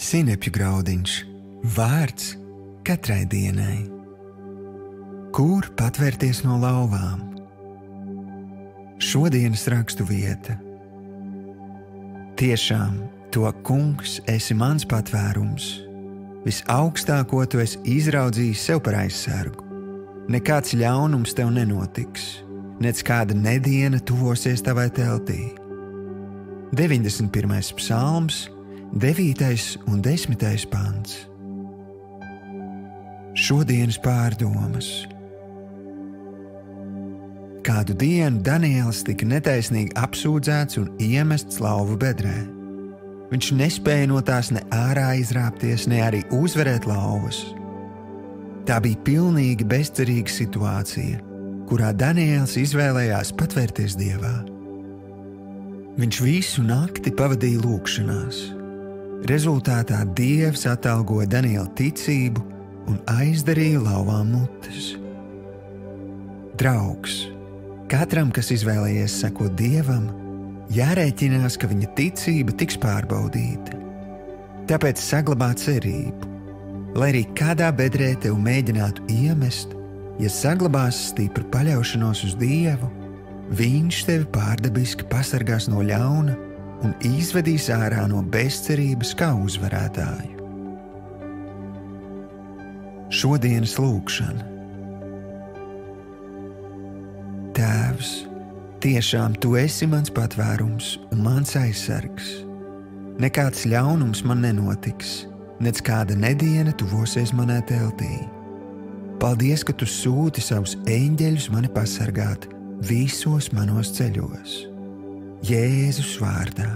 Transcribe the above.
Sinepju graudiņš, vārds katrai dienai. Kur patvērties no lauvām? Šodienas rakstu vieta. Tiešām, to kungs esi mans patvērums. Visaugstāko tu esi izraudzījis sev par aizsargu. Nekāds ļaunums tev nenotiks, nec kāda nediena tuvosies tavai teltī. 91. psalms, 9. un 10. pants. Šodienas pārdomas. Kādu dienu Daniels tika netaisnīgi apsūdzēts un iemests lauvu bedrē. Viņš nespēja no tās ne ārā izrāpties, ne arī uzvarēt lauvas. Tā bija pilnīgi bezcerīga situācija, kurā Daniels izvēlējās patvērties Dievā. Viņš visu nakti pavadīja lūgšanās. Rezultātā Dievs atalgoja Daniela ticību un aizdarīja lauvām mutes. Draugs, katram, kas izvēlējies sekot Dievam, jārēķinās, ka viņa ticība tiks pārbaudīta. Tāpēc saglabā cerību, lai arī kādā bedrē tev mēģinātu iemest, ja saglabās stipru paļaušanos uz Dievu, Viņš tevi pārdabiski pasargās no ļauna un izvedīs ārā no bezcerības kā uzvarētāju. Šodienas lūgšana. Tēvs, tiešām tu esi mans patvērums un mans aizsargs. Nekāds ļaunums man nenotiks, nec kāda nediena tuvosies manai teltī. Paldies, ka tu sūti savus eņģeļus mani pasargāt visos manos ceļos. Jēzus vārdā.